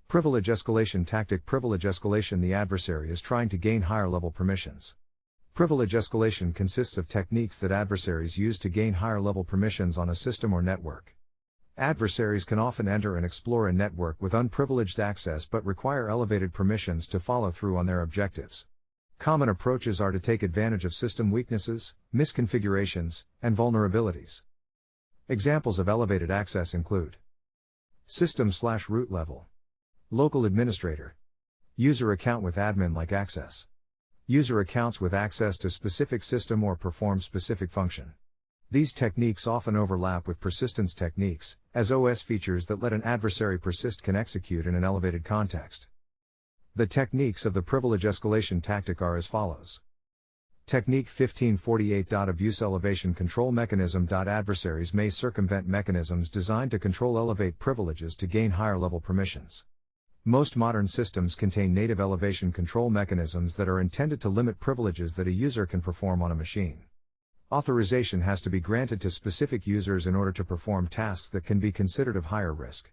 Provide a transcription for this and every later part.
Privilege escalation tactic. Privilege escalation. The adversary is trying to gain higher level permissions. Privilege escalation consists of techniques that adversaries use to gain higher level permissions on a system or network. Adversaries can often enter and explore a network with unprivileged access but require elevated permissions to follow through on their objectives. Common approaches are to take advantage of system weaknesses, misconfigurations, and vulnerabilities. Examples of elevated access include system/root level, local administrator, user account with admin-like access, user accounts with access to specific system or perform specific function. These techniques often overlap with persistence techniques, as OS features that let an adversary persist can execute in an elevated context. The techniques of the privilege escalation tactic are as follows. Technique 1548. Abuse elevation control mechanism. Adversaries may circumvent mechanisms designed to control elevate privileges to gain higher level permissions. Most modern systems contain native elevation control mechanisms that are intended to limit privileges that a user can perform on a machine. Authorization has to be granted to specific users in order to perform tasks that can be considered of higher risk.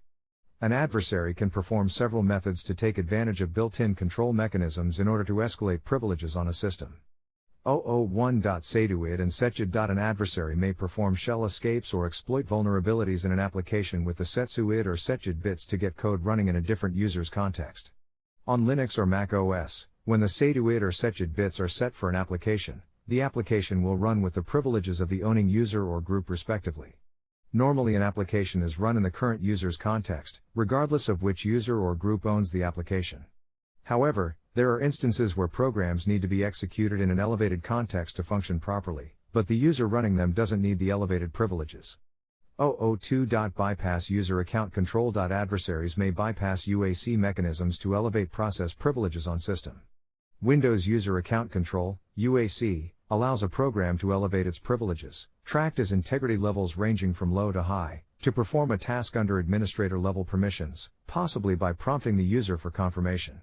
An adversary can perform several methods to take advantage of built-in control mechanisms in order to escalate privileges on a system. 001.Sadoid and setsuid. An adversary may perform shell escapes or exploit vulnerabilities in an application with the setsuid or setsuid bits to get code running in a different user's context. On Linux or Mac OS, when the Sadoid or setsuid bits are set for an application, the application will run with the privileges of the owning user or group respectively. Normally an application is run in the current user's context, regardless of which user or group owns the application. However, there are instances where programs need to be executed in an elevated context to function properly, but the user running them doesn't need the elevated privileges. 002. Bypass user account control. Adversaries may bypass UAC mechanisms to elevate process privileges on system. Windows User Account Control, UAC, allows a program to elevate its privileges, tracked as integrity levels ranging from low to high, to perform a task under administrator level permissions, possibly by prompting the user for confirmation.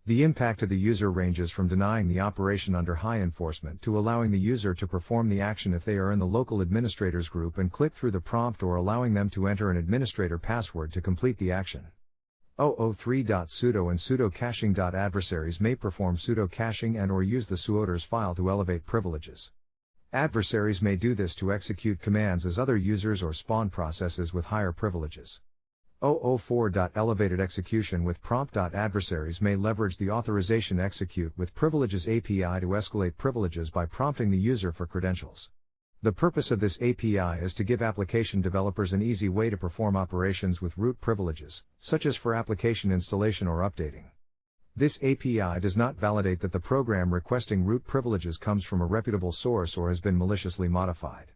The impact to the user ranges from denying the operation under high enforcement to allowing the user to perform the action if they are in the local administrators group and click through the prompt, or allowing them to enter an administrator password to complete the action. 003. Sudo and pseudo caching. Adversaries may perform pseudo caching and or use the sudoers file to elevate privileges. Adversaries may do this to execute commands as other users or spawn processes with higher privileges. 004. Elevated execution with prompt. Adversaries may leverage the authorization execute with privileges API to escalate privileges by prompting the user for credentials. The purpose of this API is to give application developers an easy way to perform operations with root privileges, such as for application installation or updating. This API does not validate that the program requesting root privileges comes from a reputable source or has been maliciously modified.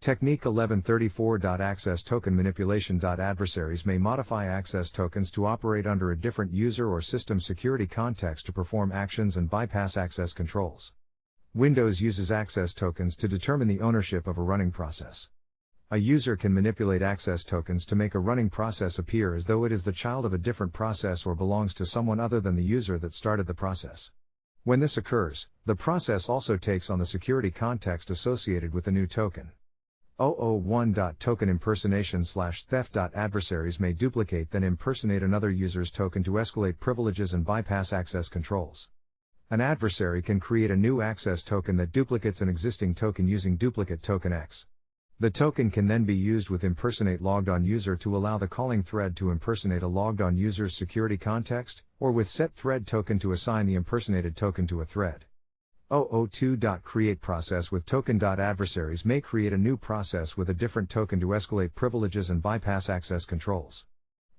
Technique 1134. Access token manipulation. Adversaries may modify access tokens to operate under a different user or system security context to perform actions and bypass access controls. Windows uses access tokens to determine the ownership of a running process. A user can manipulate access tokens to make a running process appear as though it is the child of a different process or belongs to someone other than the user that started the process. When this occurs, the process also takes on the security context associated with the new token. 001. Token impersonation/theft. Adversaries may duplicate then impersonate another user's token to escalate privileges and bypass access controls. An adversary can create a new access token that duplicates an existing token using duplicate token X. The token can then be used with impersonate logged on user to allow the calling thread to impersonate a logged on user's security context, or with set thread token to assign the impersonated token to a thread. 002. Create process with token. Adversaries may create a new process with a different token to escalate privileges and bypass access controls.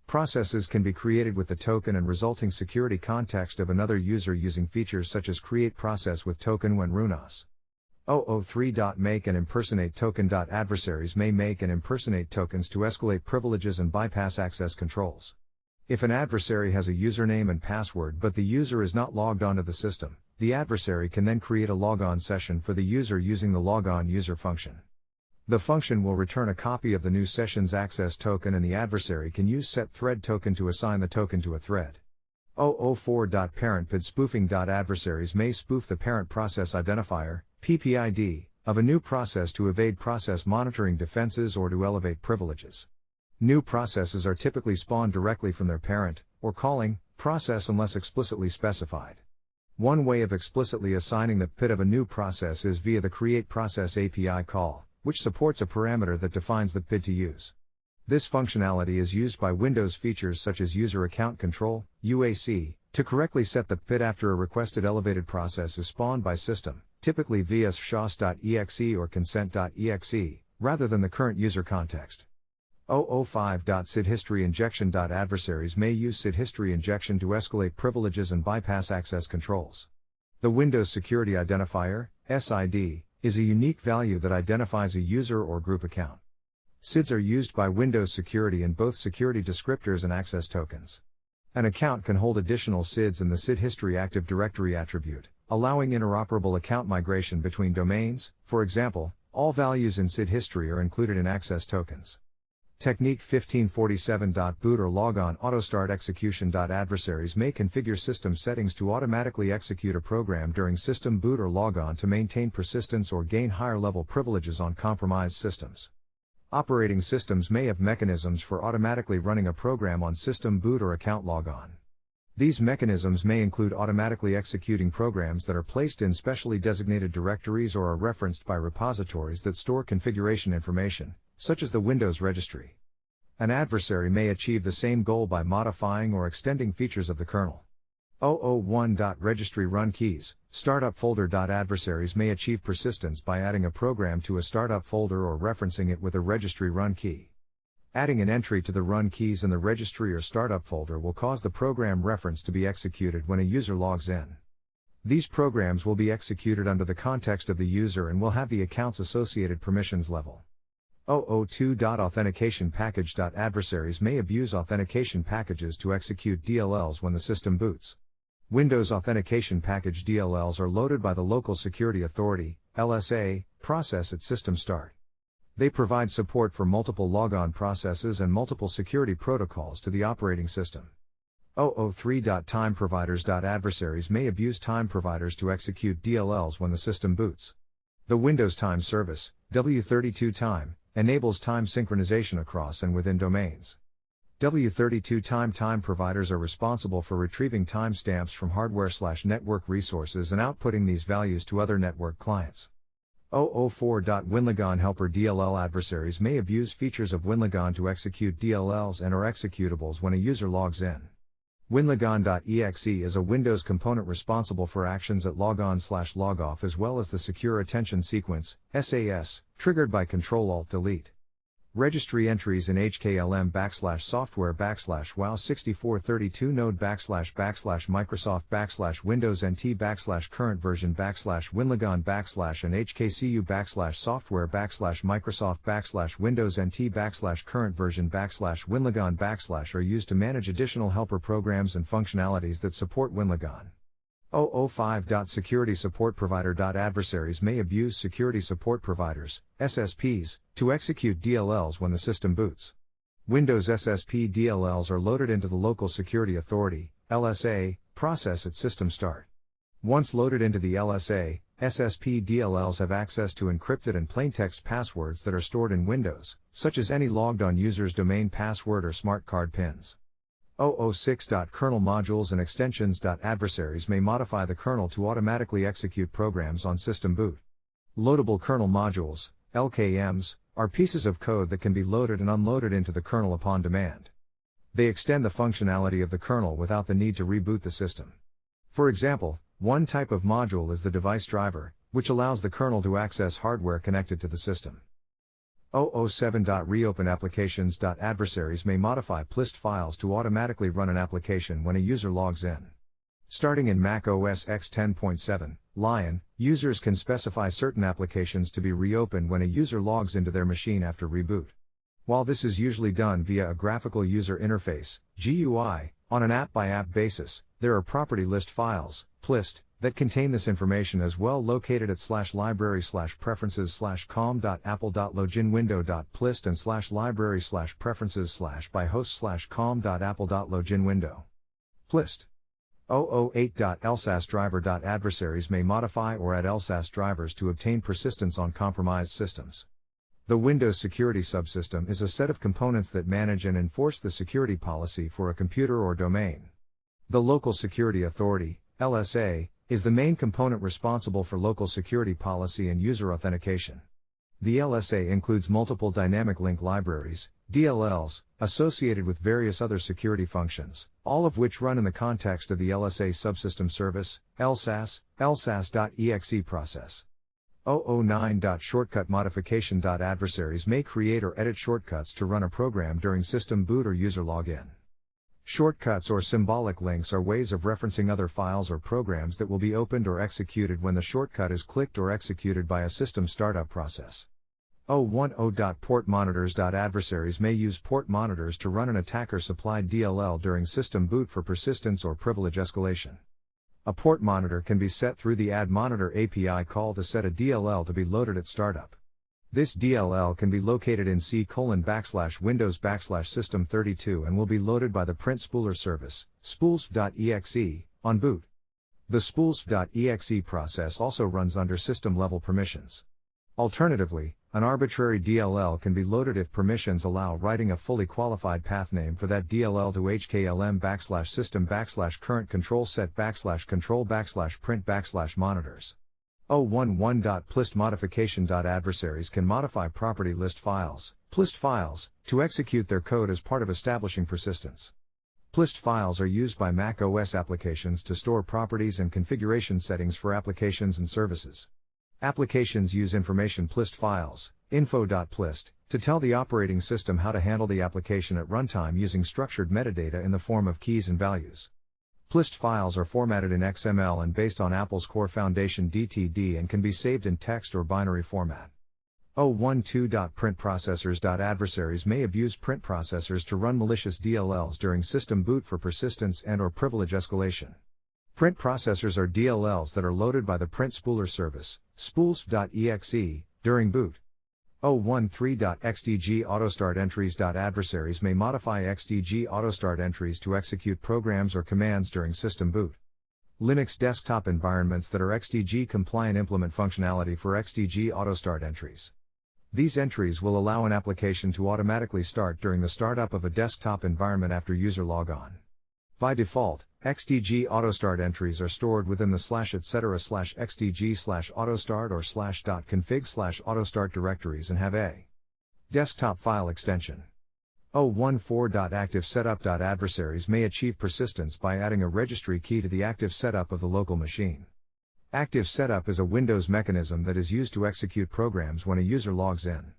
Processes can be created with the token and resulting security context of another user using features such as create process with token when runas. 003. Make and impersonate token. Adversaries may make and impersonate tokens to escalate privileges and bypass access controls. If an adversary has a username and password but the user is not logged onto the system, the adversary can then create a logon session for the user using the logon user function. The function will return a copy of the new session's access token, and the adversary can use set thread token to assign the token to a thread. 004. Parentpidspoofing. Adversaries may spoof the parent process identifier, PPID, of a new process to evade process monitoring defenses or to elevate privileges. New processes are typically spawned directly from their parent, or calling, process unless explicitly specified. One way of explicitly assigning the PID of a new process is via the createProcess API call, which supports a parameter that defines the PID to use. This functionality is used by Windows features such as User Account Control, UAC, to correctly set the PID after a requested elevated process is spawned by system, typically via shos.exe or consent.exe, rather than the current user context. 005.Sid History Injection. Adversaries may use Sid History Injection to escalate privileges and bypass access controls. The Windows Security Identifier, SID, is a unique value that identifies a user or group account. SIDs are used by Windows Security in both security descriptors and access tokens. An account can hold additional SIDs in the Sid History Active Directory attribute, allowing interoperable account migration between domains. For example, all values in Sid History are included in access tokens. Technique 1547.boot or logon autostart execution. Adversaries may configure system settings to automatically execute a program during system boot or logon to maintain persistence or gain higher level privileges on compromised systems. Operating systems may have mechanisms for automatically running a program on system boot or account logon. These mechanisms may include automatically executing programs that are placed in specially designated directories or are referenced by repositories that store configuration information, such as the Windows Registry. An adversary may achieve the same goal by modifying or extending features of the kernel. 001.Registry run keys, Startupfolder. Adversaries may achieve persistence by adding a program to a startup folder or referencing it with a registry run key. Adding an entry to the run keys in the registry or startup folder will cause the program reference to be executed when a user logs in. These programs will be executed under the context of the user and will have the account's associated permissions level. 002.Authentication package. Adversaries may abuse authentication packages to execute DLLs when the system boots. Windows Authentication Package DLLs are loaded by the Local Security Authority, LSA, process at system start. They provide support for multiple logon processes and multiple security protocols to the operating system. 003.Time providers. Adversaries may abuse time providers to execute DLLs when the system boots. The Windows Time Service, W32Time, enables time synchronization across and within domains. W32Time providers are responsible for retrieving timestamps from hardware/network resources and outputting these values to other network clients. 004.WinLogon Helper Dll. Adversaries may abuse features of WinLogon to execute DLLs and/or executables when a user logs in. WinLogon.exe is a Windows component responsible for actions at logon/logoff as well as the Secure Attention Sequence, SAS, triggered by Ctrl-Alt-Delete. Registry entries in HKLM/software/wow6432 node // Windows NT /current version /winlogon and HKCU /software /Microsoft Windows NT /current version /winlogon are used to manage additional helper programs and functionalities that support WinLogon. 005.Security Support Provider. Adversaries may abuse security support providers, SSPs, to execute DLLs when the system boots. Windows SSP DLLs are loaded into the Local Security Authority, LSA, process at system start. Once loaded into the LSA, SSP DLLs have access to encrypted and plaintext passwords that are stored in Windows, such as any logged-on user's domain password or smart card pins. 006.Kernel modules and extensions. Adversaries may modify the kernel to automatically execute programs on system boot. Loadable kernel modules, LKMs, are pieces of code that can be loaded and unloaded into the kernel upon demand. They extend the functionality of the kernel without the need to reboot the system. For example, one type of module is the device driver, which allows the kernel to access hardware connected to the system. 007.Reopen applications. Adversaries may modify plist files to automatically run an application when a user logs in. Starting in Mac OS X 10.7, Lion, users can specify certain applications to be reopened when a user logs into their machine after reboot. While this is usually done via a graphical user interface, GUI, on an app-by-app basis, there are property list files, plist, that contain this information as well located at /library/preferences/com.apple.loginwindow.plist and /library/preferences/by-host/com.apple.loginwindow. Plist. 008.LSAS driver. Adversaries may modify or add LSAS drivers to obtain persistence on compromised systems. The Windows Security Subsystem is a set of components that manage and enforce the security policy for a computer or domain. The Local Security Authority, LSA, is the main component responsible for local security policy and user authentication. The LSA includes multiple dynamic link libraries, DLLs, associated with various other security functions, all of which run in the context of the LSA subsystem service, LSAS, lsas.exe process. 009.shortcutmodification. Adversaries may create or edit shortcuts to run a program during system boot or user login. Shortcuts or symbolic links are ways of referencing other files or programs that will be opened or executed when the shortcut is clicked or executed by a system startup process. 010.port monitors. Adversaries may use port monitors to run an attacker-supplied DLL during system boot for persistence or privilege escalation. A port monitor can be set through the add monitor API call to set a DLL to be loaded at startup. This DLL can be located in C:\Windows\system32 and will be loaded by the print spooler service, spoolsp.exe, on boot. The spoolsp.exe process also runs under system-level permissions. Alternatively, an arbitrary DLL can be loaded if permissions allow writing a fully qualified path name for that DLL to hklm/system/current control set /control/print/monitors. 011.plist modification. Adversaries can modify property list files, to execute their code as part of establishing persistence. Plist files are used by Mac OS applications to store properties and configuration settings for applications and services. Applications use information plist files, info.plist, to tell the operating system how to handle the application at runtime using structured metadata in the form of keys and values. Plist files are formatted in XML and based on Apple's Core Foundation DTD and can be saved in text or binary format. 012.print processors. Adversaries may abuse print processors to run malicious DLLs during system boot for persistence and/or privilege escalation. Print processors are DLLs that are loaded by the print spooler service, spoolsp.exe, during boot. 013.xdg autostart entries. Adversaries may modify xdg autostart entries to execute programs or commands during system boot. Linux desktop environments that are XDG compliant implement functionality for XDG autostart entries. These entries will allow an application to automatically start during the startup of a desktop environment after user logon. By default, XDG autostart entries are stored within the /etc/xdg/autostart or /.config/autostart directories and have a desktop file extension. 014.active setup. Adversaries may achieve persistence by adding a registry key to the active setup of the local machine. Active setup is a Windows mechanism that is used to execute programs when a user logs in.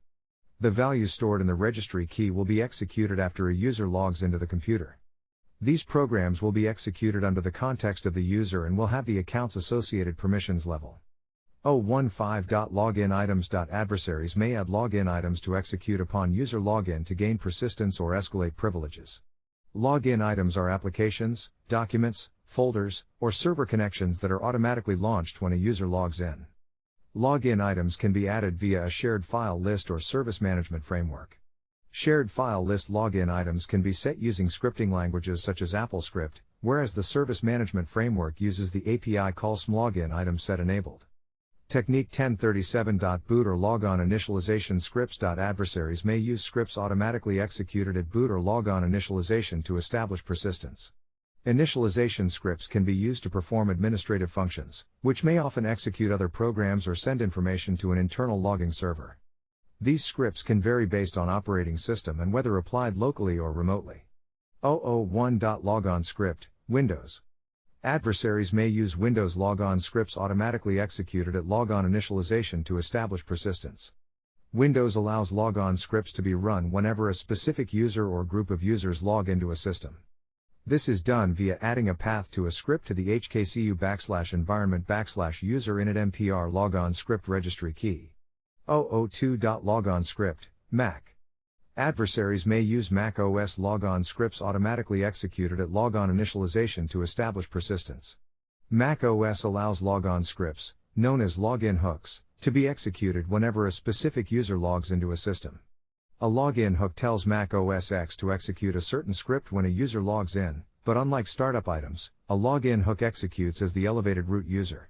The values stored in the registry key will be executed after a user logs into the computer. These programs will be executed under the context of the user and will have the account's associated permissions level. 015.login items. Adversaries may add login items to execute upon user login to gain persistence or escalate privileges. Login items are applications, documents, folders, or server connections that are automatically launched when a user logs in. Login items can be added via a shared file list or service management framework. Shared file list login items can be set using scripting languages such as AppleScript, whereas the service management framework uses the API call smlogin item set enabled. Technique 1037. Boot or logon initialization scripts. Adversaries may use scripts automatically executed at boot or logon initialization to establish persistence. Initialization scripts can be used to perform administrative functions, which may often execute other programs or send information to an internal logging server. These scripts can vary based on operating system and whether applied locally or remotely. 001.logon script, Windows. Adversaries may use Windows logon scripts automatically executed at logon initialization to establish persistence. Windows allows logon scripts to be run whenever a specific user or group of users log into a system. This is done via adding a path to a script to the hku/environment/user init logon script registry key. 002.logon script, Mac. Adversaries may use Mac OS logon scripts automatically executed at logon initialization to establish persistence. Mac OS allows logon scripts, known as login hooks, to be executed whenever a specific user logs into a system. A login hook tells Mac OS X to execute a certain script when a user logs in, but unlike startup items, a login hook executes as the elevated root user.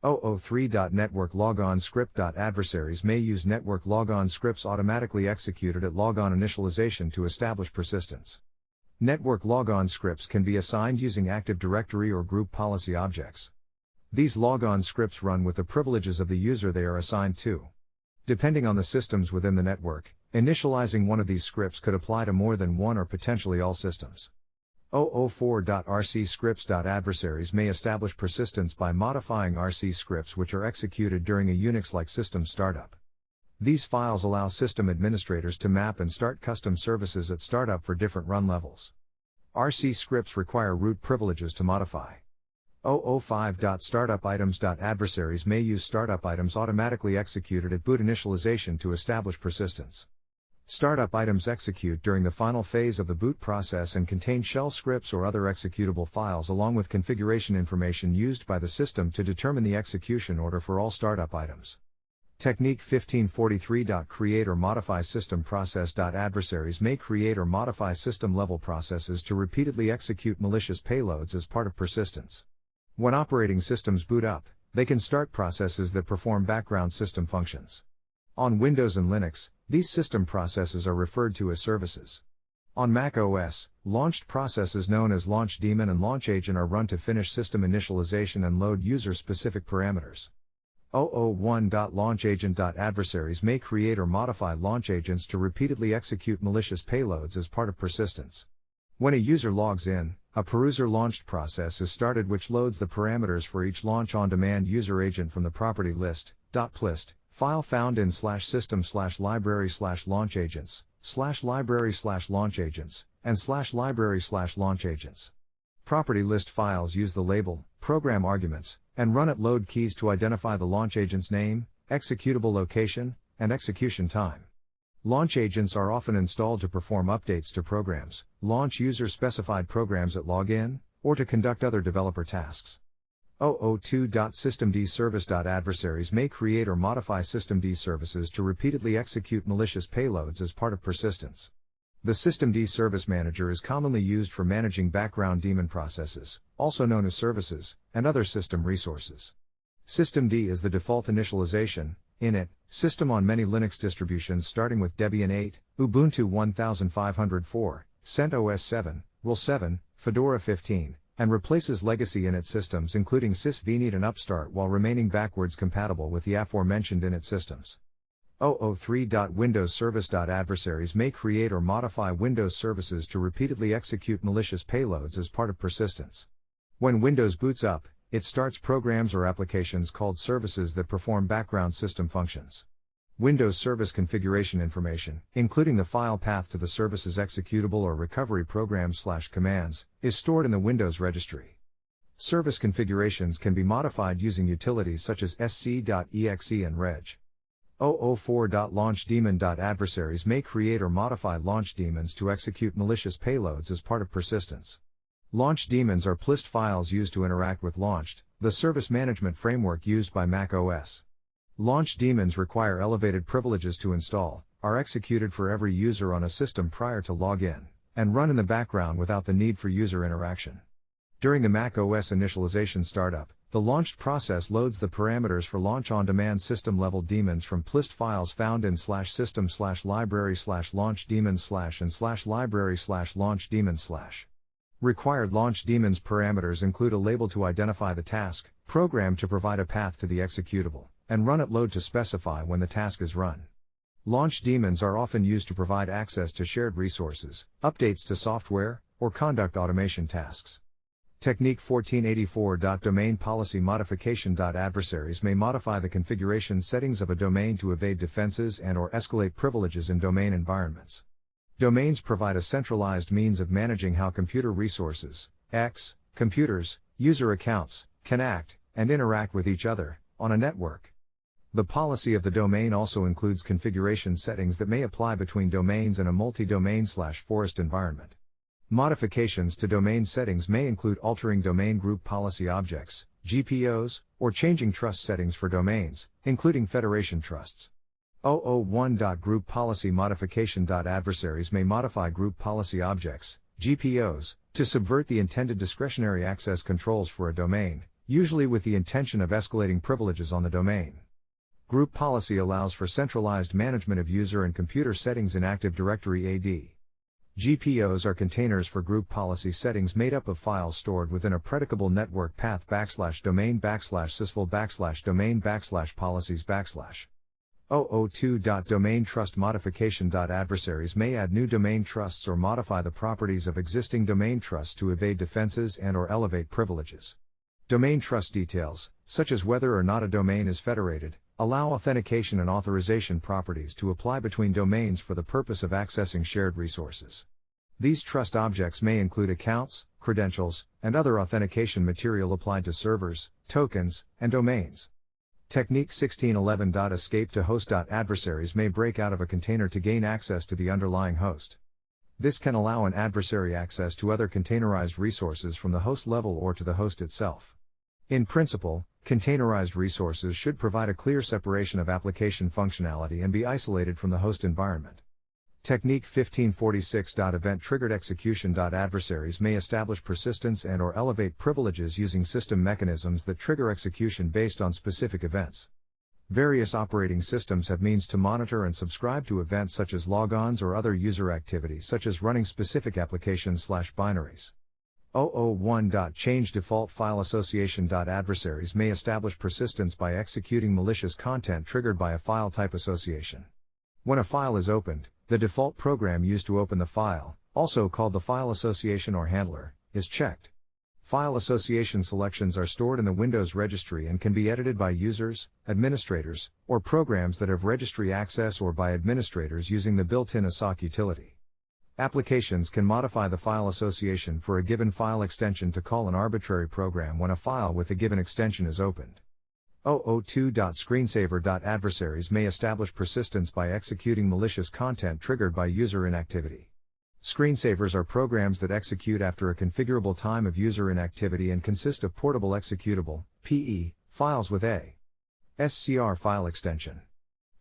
003.network logon script. Adversaries may use network logon scripts automatically executed at logon initialization to establish persistence. Network logon scripts can be assigned using Active Directory or group policy objects. These logon scripts run with the privileges of the user they are assigned to. Depending on the systems within the network, initializing one of these scripts could apply to more than one or potentially all systems. 004.rc scripts. Adversaries may establish persistence by modifying RC scripts which are executed during a Unix-like system startup. These files allow system administrators to map and start custom services at startup for different run levels. RC scripts require root privileges to modify. 005.startupItems. Adversaries may use startup items automatically executed at boot initialization to establish persistence. Startup items execute during the final phase of the boot process and contain shell scripts or other executable files along with configuration information used by the system to determine the execution order for all startup items. Technique 1543. Create or modify system process. Adversaries may create or modify system-level processes to repeatedly execute malicious payloads as part of persistence. When operating systems boot up, they can start processes that perform background system functions. On Windows and Linux, these system processes are referred to as services. On Mac OS, launched processes known as Launchdaemon and Launchagent are run to finish system initialization and load user-specific parameters. 001.launchagent. Adversaries may create or modify launch agents to repeatedly execute malicious payloads as part of persistence. When a user logs in, a peruser launched process is started which loads the parameters for each launch on demand user agent from the property list, .plist, file found in /system/library/launchagents, and /library/launchagents. Property list files use the label, program arguments, and run at load keys to identify the launch agent's name, executable location, and execution time. Launch agents are often installed to perform updates to programs, launch user-specified programs at login, or to conduct other developer tasks. 002.systemd service. Adversaries may create or modify systemd services to repeatedly execute malicious payloads as part of persistence. The systemd service manager is commonly used for managing background daemon processes, also known as services, and other system resources. Systemd is the default initialization, init, system on many Linux distributions starting with Debian 8, Ubuntu 1504, CentOS 7, RHEL 7, Fedora 15, and replaces legacy init systems including sysvinit and Upstart while remaining backwards compatible with the aforementioned init systems. 003.Windowsservice. Adversaries may create or modify Windows services to repeatedly execute malicious payloads as part of persistence. When Windows boots up, it starts programs or applications called services that perform background system functions. Windows service configuration information, including the file path to the service's executable or recovery programs/commands, is stored in the Windows registry. Service configurations can be modified using utilities such as sc.exe and reg. 004.launchdaemon. Adversaries may create or modify launch daemons to execute malicious payloads as part of persistence. Launch daemons are plist files used to interact with Launched, the service management framework used by Mac OS. Launch daemons require elevated privileges to install, are executed for every user on a system prior to login, and run in the background without the need for user interaction. During the Mac OS initialization startup, the launched process loads the parameters for launch on-demand system-level daemons from plist files found in /system/library/launchdaemon/ and /library/launchdaemon/. Required launch daemons parameters include a label to identify the task, program to provide a path to the executable, and run at load to specify when the task is run. Launch daemons are often used to provide access to shared resources, updates to software, or conduct automation tasks. Technique 1484. Domainpolicymodification. Adversaries may modify the configuration settings of a domain to evade defenses and/or escalate privileges in domain environments. Domains provide a centralized means of managing how computer resources, computers, user accounts, can act and interact with each other on a network. The policy of the domain also includes configuration settings that may apply between domains in a multi-domain/forest environment. Modifications to domain settings may include altering domain group policy objects, GPOs, or changing trust settings for domains, including federation trusts. 001.Grouppolicymodification. Adversaries may modify group policy objects, GPOs, to subvert the intended discretionary access controls for a domain, usually with the intention of escalating privileges on the domain. Group policy allows for centralized management of user and computer settings in Active Directory AD. GPOs are containers for group policy settings made up of files stored within a predicable network path /domain /sysful /domain /policies / 002.Domaintrustmodification. Adversaries may add new domain trusts or modify the properties of existing domain trusts to evade defenses and/or elevate privileges. Domain trust details, such as whether or not a domain is federated, allow authentication and authorization properties to apply between domains for the purpose of accessing shared resources. These trust objects may include accounts, credentials, and other authentication material applied to servers, tokens, and domains. Technique 1611. Escape to host. Adversaries may break out of a container to gain access to the underlying host. This can allow an adversary access to other containerized resources from the host level or to the host itself. In principle, containerized resources should provide a clear separation of application functionality and be isolated from the host environment. Technique 1546. Event-triggered execution. Adversaries may establish persistence and/or elevate privileges using system mechanisms that trigger execution based on specific events. Various operating systems have means to monitor and subscribe to events such as logons or other user activities such as running specific applications/binaries. 001. Change default file association. Adversaries may establish persistence by executing malicious content triggered by a file type association. When a file is opened, the default program used to open the file, also called the file association or handler, is checked. File association selections are stored in the Windows registry and can be edited by users, administrators, or programs that have registry access or by administrators using the built-in ASOC utility. Applications can modify the file association for a given file extension to call an arbitrary program when a file with a given extension is opened. 002. Screensaver. Adversaries may establish persistence by executing malicious content triggered by user inactivity. Screensavers are programs that execute after a configurable time of user inactivity and consist of portable executable (PE) files with a SCR file extension.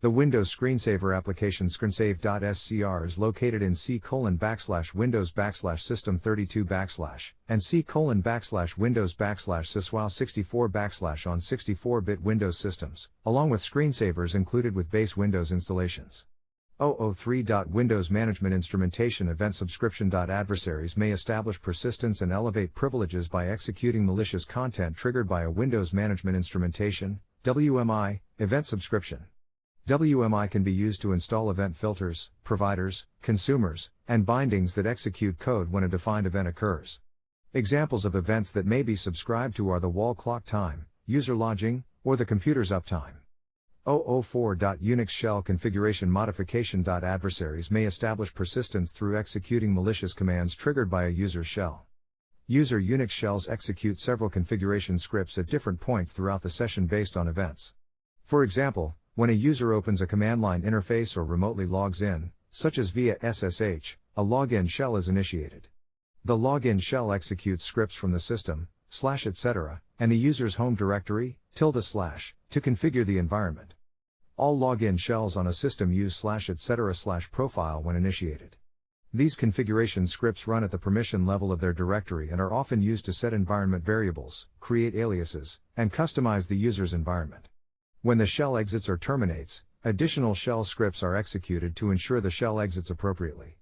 The Windows screensaver application screensave.scr is located in C:\Windows\System32 and C:\Windows\Syswile64 on 64-bit Windows systems, along with screensavers included with base Windows installations. 003. Windows Management Instrumentation Event Subscription. Adversaries may establish persistence and elevate privileges by executing malicious content triggered by a Windows Management Instrumentation (WMI) event subscription. WMI can be used to install event filters, providers, consumers, and bindings that execute code when a defined event occurs. Examples of events that may be subscribed to are the wall clock time, user lodging, or the computer's uptime. 004. Unix shell configuration modification. Adversaries may establish persistence through executing malicious commands triggered by a user's shell. User Unix shells execute several configuration scripts at different points throughout the session based on events. For example, when a user opens a command line interface or remotely logs in, such as via SSH, a login shell is initiated. The login shell executes scripts from the system, /etc., and the user's home directory, / to configure the environment. All login shells on a system use /etc/ profile when initiated. These configuration scripts run at the permission level of their directory and are often used to set environment variables, create aliases, and customize the user's environment. When the shell exits or terminates, additional shell scripts are executed to ensure the shell exits appropriately.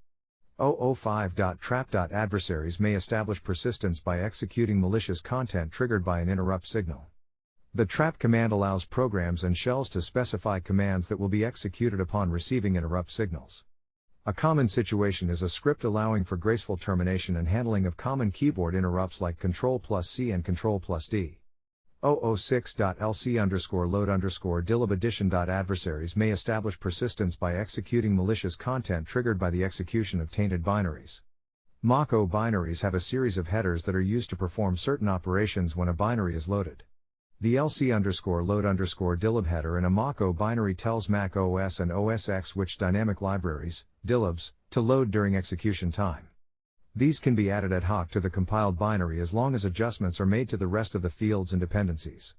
005. Trap. Adversaries may establish persistence by executing malicious content triggered by an interrupt signal. The trap command allows programs and shells to specify commands that will be executed upon receiving interrupt signals. A common situation is a script allowing for graceful termination and handling of common keyboard interrupts like Ctrl+C and Ctrl+D. 006.lc_load_Dll addition. Adversaries may establish persistence by executing malicious content triggered by the execution of tainted binaries. Mach-O binaries have a series of headers that are used to perform certain operations when a binary is loaded. The lc_load_Dll header in a Mach-O binary tells Mac OS and OS X which dynamic libraries, Dllbs, to load during execution time. These can be added ad hoc to the compiled binary as long as adjustments are made to the rest of the fields and dependencies.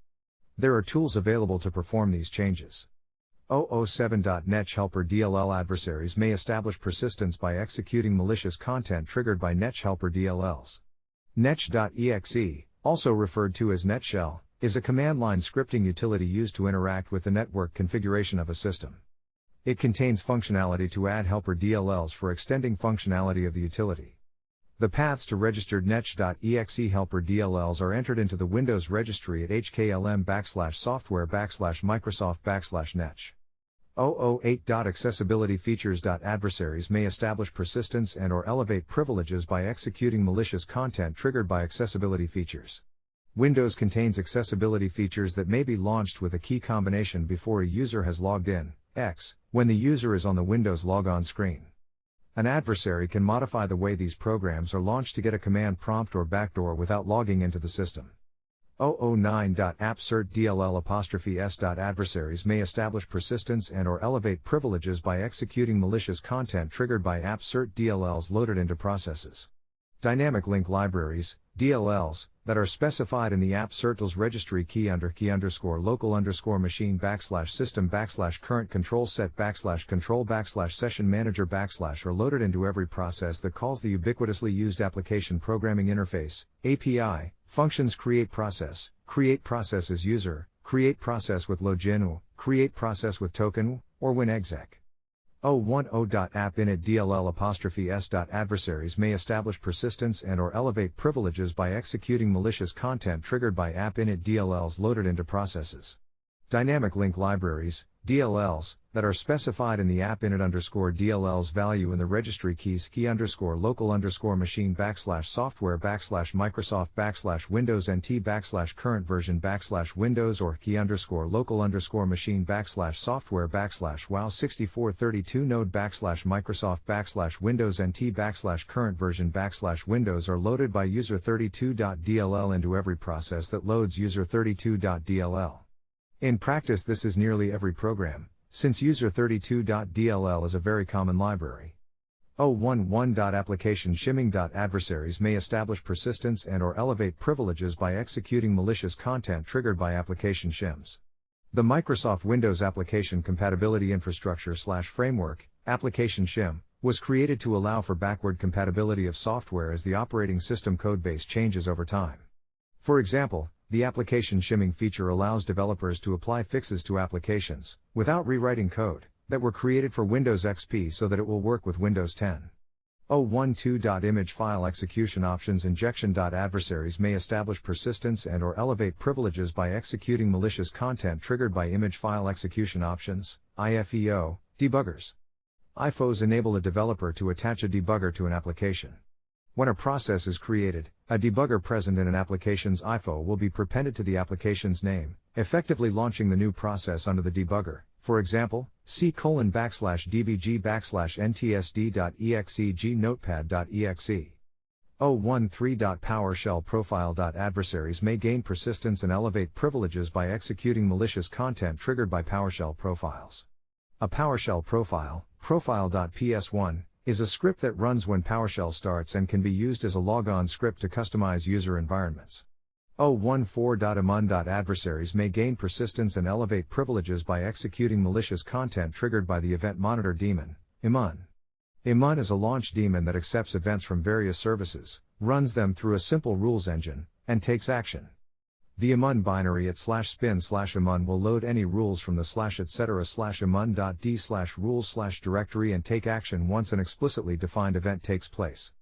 There are tools available to perform these changes. 007. Netch Helper Dll. Adversaries may establish persistence by executing malicious content triggered by Netch Helper DLLs. Netch.exe, also referred to as NetShell, is a command-line scripting utility used to interact with the network configuration of a system. It contains functionality to add helper DLLs for extending functionality of the utility. The paths to registered netsh.exe helper DLLs are entered into the Windows registry at hklm/software/Microsoft/netsh. 008. Accessibility features. Adversaries may establish persistence and/or elevate privileges by executing malicious content triggered by accessibility features. Windows contains accessibility features that may be launched with a key combination before a user has logged in, when the user is on the Windows logon screen. An adversary can modify the way these programs are launched to get a command prompt or backdoor without logging into the system. 009. Appcert DLL''s. Adversaries may establish persistence and/or elevate privileges by executing malicious content triggered by appcert DLLs loaded into processes. Dynamic link libraries, DLLs, that are specified in the appcertls registry key_local_machine/system/current control set/control/session manager/ are loaded into every process that calls the ubiquitously used application programming interface, API, functions create process as user, create process with login, create process with token, or winexec. 010. Appinit DLL''s. Adversaries may establish persistence and/or elevate privileges by executing malicious content triggered by appinit DLLs loaded into processes. Dynamic link libraries, DLLs, that are specified in the appinit_DLLs value in the registry keys key_local_machine/software/Microsoft/Windows NT/current version/Windows or key_local_machine/software/WoW6432 node/Microsoft/Windows NT/current version/Windows are loaded by user32.dll into every process that loads user32.dll. In practice, this is nearly every program, since user32.dll is a very common library. 011. Application shimming. Adversaries may establish persistence and/or elevate privileges by executing malicious content triggered by application shims. The Microsoft Windows Application Compatibility Infrastructure/Framework, Application Shim, was created to allow for backward compatibility of software as the operating system codebase changes over time. For example, the application shimming feature allows developers to apply fixes to applications, without rewriting code, that were created for Windows XP so that it will work with Windows 10. 012. Image file execution options injection. Adversaries may establish persistence and/or elevate privileges by executing malicious content triggered by image file execution options, IFEO, debuggers. IFOs enable a developer to attach a debugger to an application. When a process is created, a debugger present in an application's IFO will be prepended to the application's name, effectively launching the new process under the debugger. For example, c://dbg/ntsd.exeg notepad.exe. 013. Powershell Profile. Adversaries may gain persistence and elevate privileges by executing malicious content triggered by PowerShell profiles. A PowerShell profile, profile.ps1, is a script that runs when PowerShell starts and can be used as a logon script to customize user environments. 014. Immun. Adversaries may gain persistence and elevate privileges by executing malicious content triggered by the event monitor daemon, Immun. Immun is a launch daemon that accepts events from various services, runs them through a simple rules engine, and takes action. The immun binary at /spin/immun will load any rules from the /etc/immun.d/rules/directory and take action once an explicitly defined event takes place.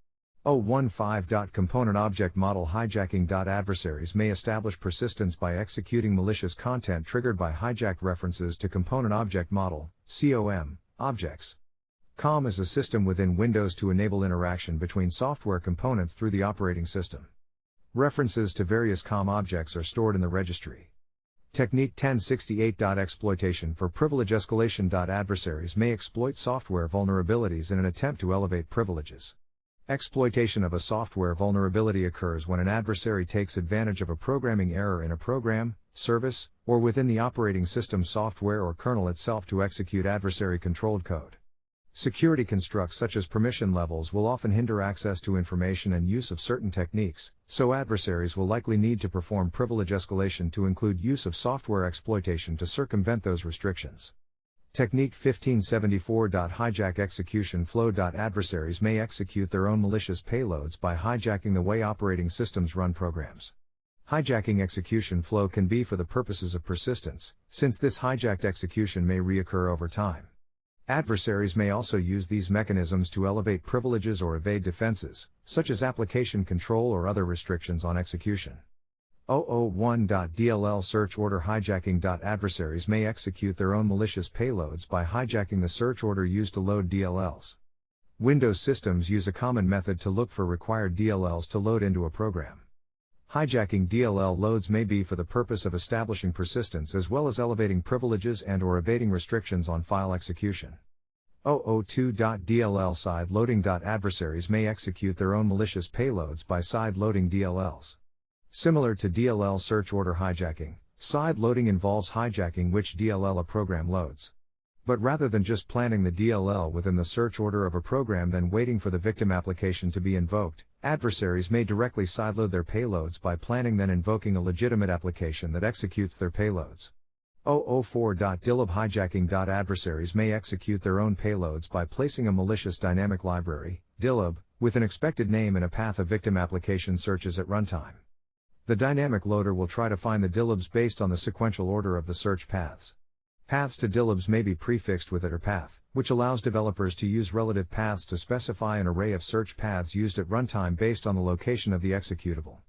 015. Component object model hijacking. Adversaries may establish persistence by executing malicious content triggered by hijack references to component object model, COM, objects. COM is a system within Windows to enable interaction between software components through the operating system. References to various COM objects are stored in the registry. Technique 1068. Exploitation for privilege escalation. Adversaries may exploit software vulnerabilities in an attempt to elevate privileges. Exploitation of a software vulnerability occurs when an adversary takes advantage of a programming error in a program, service, or within the operating system software or kernel itself to execute adversary-controlled code. Security constructs such as permission levels will often hinder access to information and use of certain techniques, so adversaries will likely need to perform privilege escalation to include use of software exploitation to circumvent those restrictions. Technique 1574. Hijack execution flow. Adversaries may execute their own malicious payloads by hijacking the way operating systems run programs. Hijacking execution flow can be for the purposes of persistence, since this hijacked execution may reoccur over time. Adversaries may also use these mechanisms to elevate privileges or evade defenses, such as application control or other restrictions on execution. 001.dll search order hijacking. Adversaries may execute their own malicious payloads by hijacking the search order used to load DLLs. Windows systems use a common method to look for required DLLs to load into a program. Hijacking DLL loads may be for the purpose of establishing persistence as well as elevating privileges and/or evading restrictions on file execution. 002.dll sideloading. Adversaries may execute their own malicious payloads by sideloading DLLs. Similar to DLL search order hijacking, sideloading involves hijacking which DLL a program loads. But rather than just planting the DLL within the search order of a program then waiting for the victim application to be invoked, adversaries may directly sideload their payloads by planning then invoking a legitimate application that executes their payloads. 004.dll hijacking. Adversaries may execute their own payloads by placing a malicious dynamic library, Dll, with an expected name and a path a victim application searches at runtime. The dynamic loader will try to find the Dll's based on the sequential order of the search paths. Paths to Dll's may be prefixed with iter path, which allows developers to use relative paths to specify an array of search paths used at runtime based on the location of the executable.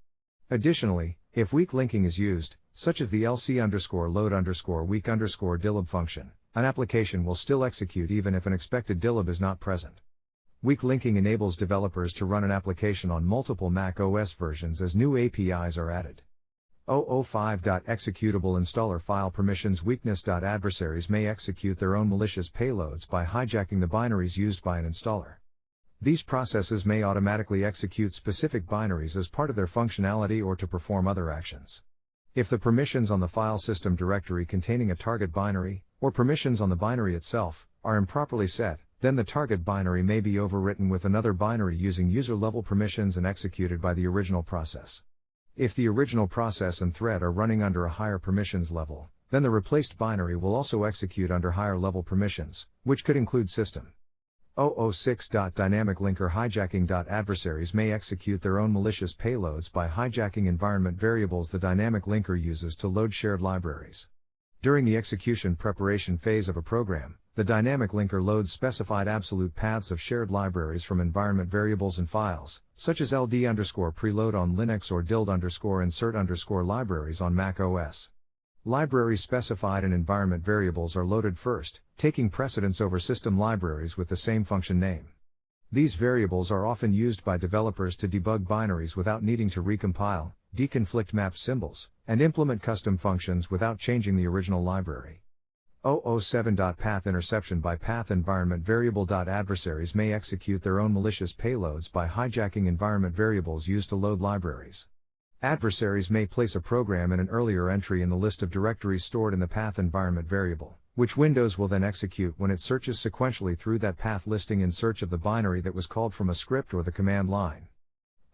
Additionally, if weak linking is used, such as the lc_load_weak_Dll function, an application will still execute even if an expected Dll is not present. Weak linking enables developers to run an application on multiple Mac OS versions as new APIs are added. 005.executable installer file permissions weakness. Adversaries may execute their own malicious payloads by hijacking the binaries used by an installer. These processes may automatically execute specific binaries as part of their functionality or to perform other actions. If the permissions on the file system directory containing a target binary, or permissions on the binary itself, are improperly set, then the target binary may be overwritten with another binary using user-level permissions and executed by the original process. If the original process and thread are running under a higher permissions level, then the replaced binary will also execute under higher level permissions, which could include system. 006.Dynamiclinker Hijacking. Adversaries may execute their own malicious payloads by hijacking environment variables the dynamic linker uses to load shared libraries. During the execution preparation phase of a program, the dynamic linker loads specified absolute paths of shared libraries from environment variables and files, such as ld_preload on Linux or dild_insert_ libraries on Mac OS. Libraries specified in environment variables are loaded first, taking precedence over system libraries with the same function name. These variables are often used by developers to debug binaries without needing to recompile, deconflict map symbols, and implement custom functions without changing the original library. 007.Path interception by path environment variable. Adversaries may execute their own malicious payloads by hijacking environment variables used to load libraries. Adversaries may place a program in an earlier entry in the list of directories stored in the path environment variable, which Windows will then execute when it searches sequentially through that path listing in search of the binary that was called from a script or the command line.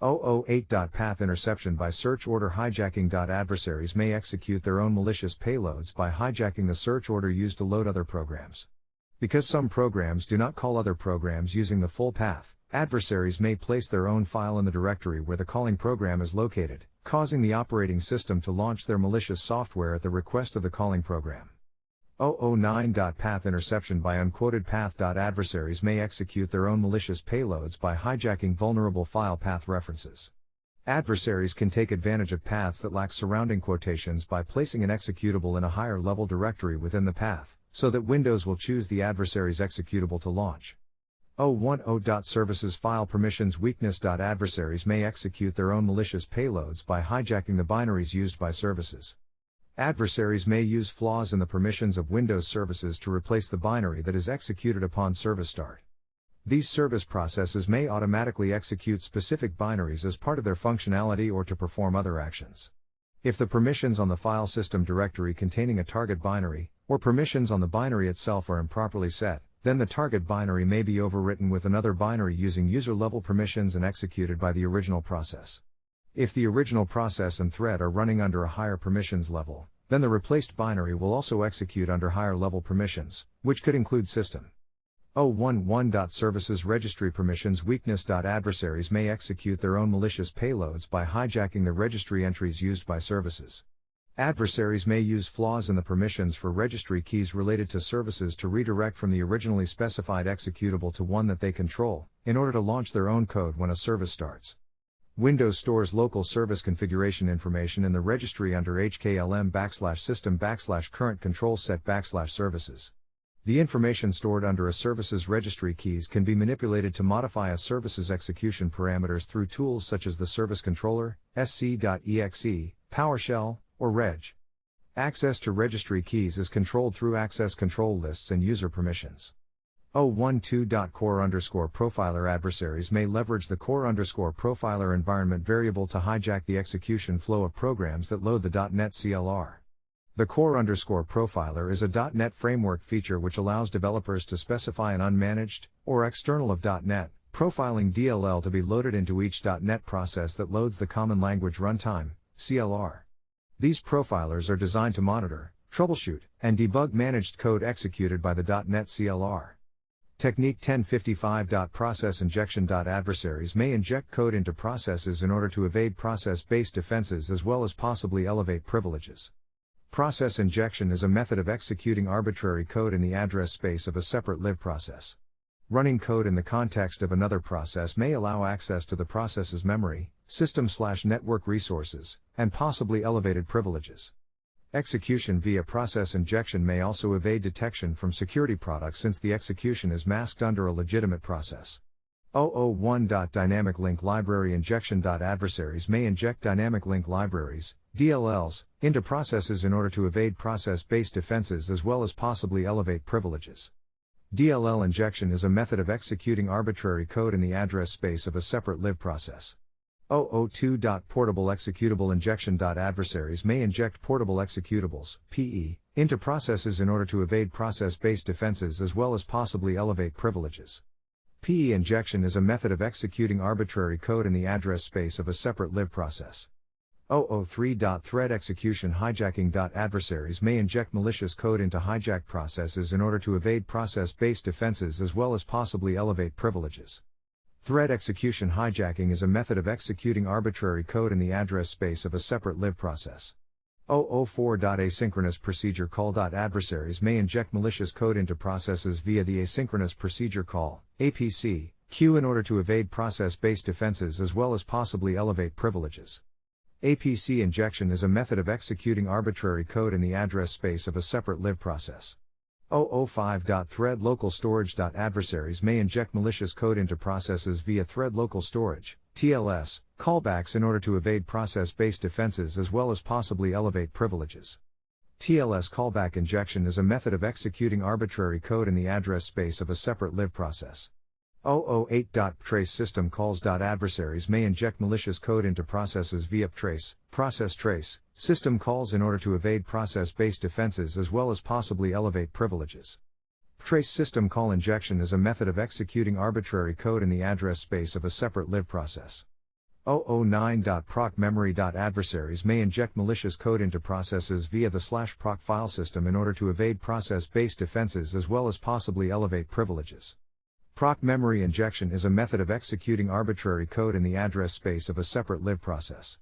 008.Path interception by search order hijacking. Adversaries may execute their own malicious payloads by hijacking the search order used to load other programs. Because some programs do not call other programs using the full path, adversaries may place their own file in the directory where the calling program is located, causing the operating system to launch their malicious software at the request of the calling program. 009.Path interception by unquoted path. Adversaries may execute their own malicious payloads by hijacking vulnerable file path references. Adversaries can take advantage of paths that lack surrounding quotations by placing an executable in a higher level directory within the path, so that Windows will choose the adversary's executable to launch. 010.Services file permissions weakness. Adversaries may execute their own malicious payloads by hijacking the binaries used by services. Adversaries may use flaws in the permissions of Windows services to replace the binary that is executed upon service start. These service processes may automatically execute specific binaries as part of their functionality or to perform other actions. If the permissions on the file system directory containing a target binary, or permissions on the binary itself are improperly set, then the target binary may be overwritten with another binary using user-level permissions and executed by the original process. If the original process and thread are running under a higher permissions level, then the replaced binary will also execute under higher level permissions, which could include system. 011.services registry permissions weakness. Adversaries may execute their own malicious payloads by hijacking the registry entries used by services. Adversaries may use flaws in the permissions for registry keys related to services to redirect from the originally specified executable to one that they control, in order to launch their own code when a service starts. Windows stores local service configuration information in the registry under hklm/system/current control set/services. The information stored under a service's registry keys can be manipulated to modify a service's execution parameters through tools such as the service controller, sc.exe, PowerShell, or Reg. Access to registry keys is controlled through access control lists and user permissions. 012.core_profiler adversaries may leverage the core_profiler environment variable to hijack the execution flow of programs that load the .NET CLR. The core_profiler is a .NET framework feature which allows developers to specify an unmanaged, or external of .NET, profiling DLL to be loaded into each .NET process that loads the Common Language Runtime, CLR. These profilers are designed to monitor, troubleshoot, and debug managed code executed by the .NET CLR. Technique 1055. Process injection. Adversaries may inject code into processes in order to evade process-based defenses as well as possibly elevate privileges. Process injection is a method of executing arbitrary code in the address space of a separate live process. Running code in the context of another process may allow access to the process's memory, system/network resources, and possibly elevated privileges. Execution via process injection may also evade detection from security products since the execution is masked under a legitimate process. 001. Dynamic link library injection. Adversaries may inject dynamic link libraries, DLLs, into processes in order to evade process-based defenses as well as possibly elevate privileges. DLL injection is a method of executing arbitrary code in the address space of a separate live process. 002. Portable executable injection. Adversaries may inject portable executables, PE, into processes in order to evade process-based defenses as well as possibly elevate privileges. PE injection is a method of executing arbitrary code in the address space of a separate live process. 003. Thread execution hijacking. Adversaries may inject malicious code into hijack processes in order to evade process-based defenses as well as possibly elevate privileges. Thread execution hijacking is a method of executing arbitrary code in the address space of a separate live process. 004. Asynchronous procedure call. Adversaries may inject malicious code into processes via the asynchronous procedure call, APC, queue in order to evade process-based defenses as well as possibly elevate privileges. Apc injection is a method of executing arbitrary code in the address space of a separate live process. 005. Thread local storage. Adversaries may inject malicious code into processes via thread local storage, TLS, callbacks in order to evade process-based defenses as well as possibly elevate privileges. TLS callback injection is a method of executing arbitrary code in the address space of a separate live process. 008. Trace system calls. Adversaries may inject malicious code into processes via ptrace, process trace, system calls in order to evade process-based defenses as well as possibly elevate privileges. Ptrace system call injection is a method of executing arbitrary code in the address space of a separate live process. 009. Proc memory. Adversaries may inject malicious code into processes via the /proc file system in order to evade process-based defenses as well as possibly elevate privileges. Proc memory injection is a method of executing arbitrary code in the address space of a separate live process.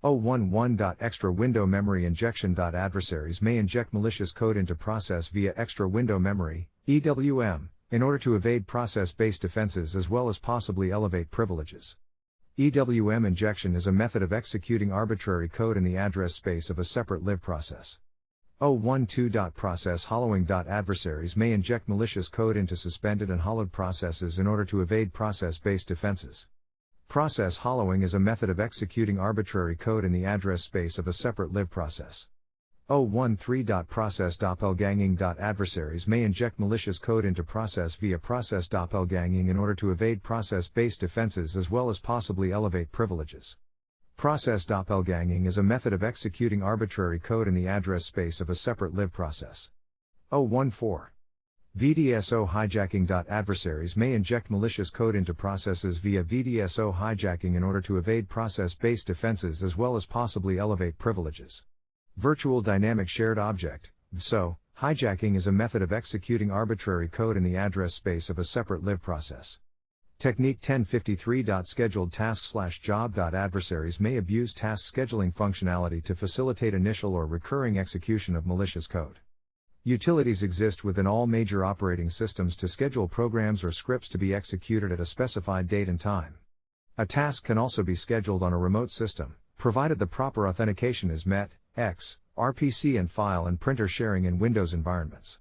011. Extra window memory injection. Adversaries may inject malicious code into process via extra window memory, EWM, in order to evade process-based defenses as well as possibly elevate privileges. EWM injection is a method of executing arbitrary code in the address space of a separate live process. 012. Process hollowing. Adversaries may inject malicious code into suspended and hollowed processes in order to evade process-based defenses. Process hollowing is a method of executing arbitrary code in the address space of a separate live process. 013. Process doppelganging. Adversaries may inject malicious code into process via process doppelganging in order to evade process-based defenses as well as possibly elevate privileges. Process doppelganging is a method of executing arbitrary code in the address space of a separate live process. 014. VDSO hijacking. Adversaries may inject malicious code into processes via VDSO hijacking in order to evade process-based defenses as well as possibly elevate privileges. Virtual Dynamic Shared Object, VSO, Hijacking is a method of executing arbitrary code in the address space of a separate live process. Technique 1053. Scheduled task/job. Adversaries may abuse task scheduling functionality to facilitate initial or recurring execution of malicious code. Utilities exist within all major operating systems to schedule programs or scripts to be executed at a specified date and time. A task can also be scheduled on a remote system, provided the proper authentication is met, X, RPC and file and printer sharing in Windows environments.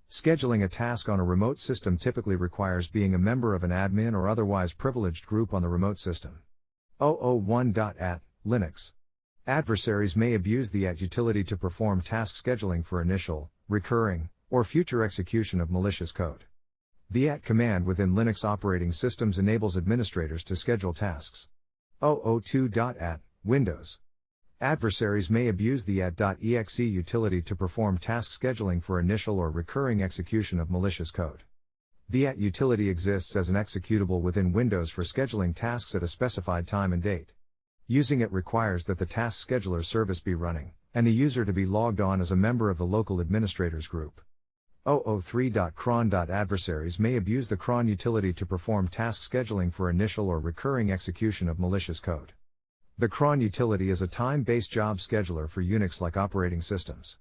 Scheduling a task on a remote system typically requires being a member of an admin or otherwise privileged group on the remote system. 001.at, Linux. Adversaries may abuse the at utility to perform task scheduling for initial, recurring, or future execution of malicious code. The at command within Linux operating systems enables administrators to schedule tasks. 002.at, Windows. Adversaries may abuse the at.exe utility to perform task scheduling for initial or recurring execution of malicious code. The at utility exists as an executable within Windows for scheduling tasks at a specified time and date. Using it requires that the task scheduler service be running, and the user to be logged on as a member of the local administrators group. 003.cron. Adversaries may abuse the cron utility to perform task scheduling for initial or recurring execution of malicious code. The cron utility is a time-based job scheduler for Unix-like operating systems.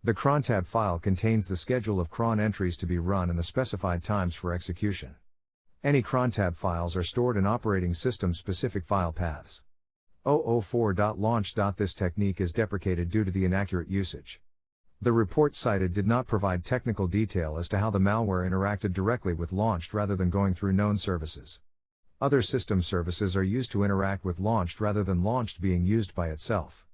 The crontab file contains the schedule of cron entries to be run and the specified times for execution. Any crontab files are stored in operating system-specific file paths. 004.launch. This technique is deprecated due to the inaccurate usage. The report cited did not provide technical detail as to how the malware interacted directly with launched rather than going through known services. Other system services are used to interact with launched rather than launched being used by itself.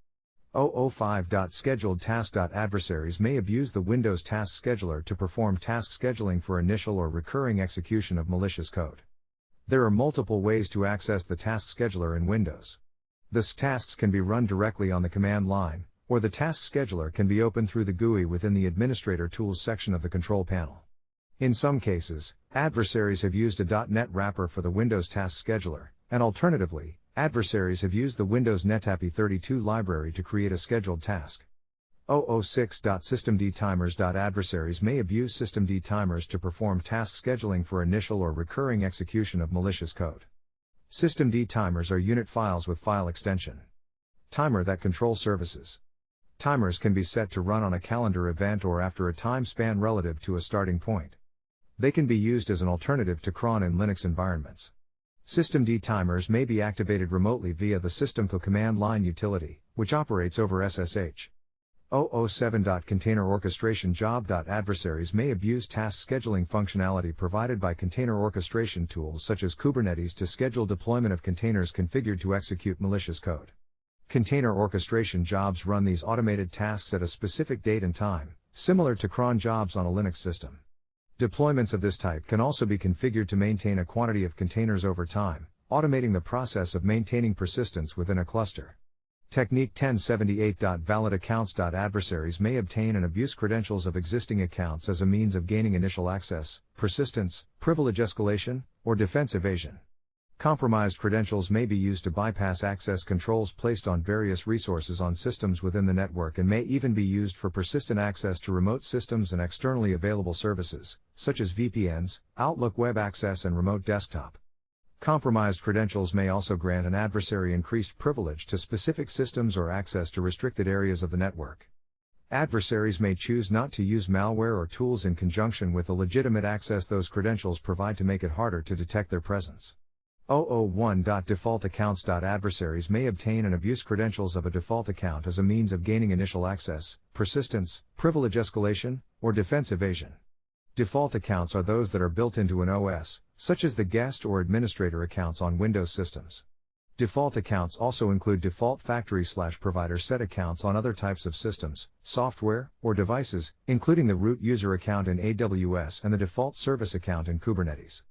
005. Scheduled task. Adversaries may abuse the Windows Task Scheduler to perform task scheduling for initial or recurring execution of malicious code. There are multiple ways to access the task scheduler in Windows. The tasks can be run directly on the command line, or the task scheduler can be opened through the GUI within the Administrator Tools section of the control panel. In some cases, adversaries have used a .NET wrapper for the Windows Task Scheduler, and alternatively, adversaries have used the Windows NetApp32 library to create a scheduled task. 006. Systemd timers. Adversaries may abuse systemd timers to perform task scheduling for initial or recurring execution of malicious code. Systemd timers are unit files with file extension timer that control services. Timers can be set to run on a calendar event or after a time span relative to a starting point. They can be used as an alternative to cron in Linux environments. Systemd timers may be activated remotely via the systemd command line utility, which operates over SSH. 007. Container Orchestration Job. Adversaries may abuse task scheduling functionality provided by container orchestration tools such as Kubernetes to schedule deployment of containers configured to execute malicious code. Container orchestration jobs run these automated tasks at a specific date and time, similar to cron jobs on a Linux system. Deployments of this type can also be configured to maintain a quantity of containers over time, automating the process of maintaining persistence within a cluster. Technique 1078. Valid accounts. Adversaries may obtain and abuse credentials of existing accounts as a means of gaining initial access, persistence, privilege escalation, or defense evasion. Compromised credentials may be used to bypass access controls placed on various resources on systems within the network and may even be used for persistent access to remote systems and externally available services, such as VPNs, Outlook Web Access and Remote Desktop. Compromised credentials may also grant an adversary increased privilege to specific systems or access to restricted areas of the network. Adversaries may choose not to use malware or tools in conjunction with the legitimate access those credentials provide to make it harder to detect their presence. 001. Default accounts. Adversaries may obtain and abuse credentials of a default account as a means of gaining initial access, persistence, privilege escalation, or defense evasion. Default accounts are those that are built into an OS, such as the guest or administrator accounts on Windows systems. Default accounts also include default factory/provider set accounts on other types of systems, software, or devices, including the root user account in AWS and the default service account in Kubernetes.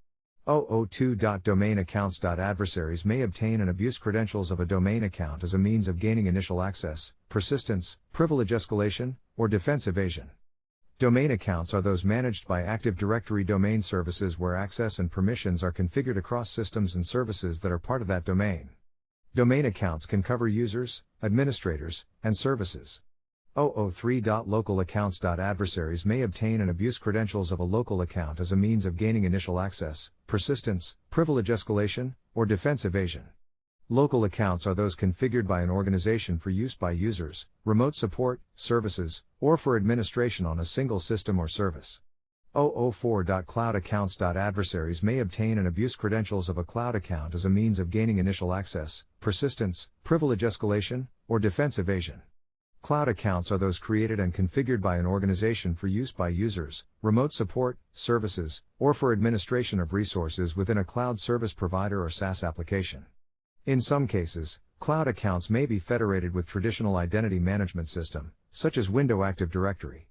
002. Domain accounts. Adversaries may obtain and abuse credentials of a domain account as a means of gaining initial access, persistence, privilege escalation, or defense evasion. Domain accounts are those managed by Active Directory domain services where access and permissions are configured across systems and services that are part of that domain. Domain accounts can cover users, administrators, and services. 003.local accounts. Adversaries may obtain and abuse credentials of a local account as a means of gaining initial access, persistence, privilege escalation, or defense evasion. Local accounts are those configured by an organization for use by users, remote support, services, or for administration on a single system or service. 004.cloud accounts. Adversaries may obtain and abuse credentials of a cloud account as a means of gaining initial access, persistence, privilege escalation, or defense evasion. Cloud accounts are those created and configured by an organization for use by users, remote support, services, or for administration of resources within a cloud service provider or SaaS application. In some cases, cloud accounts may be federated with traditional identity management system, such as Windows Active Directory.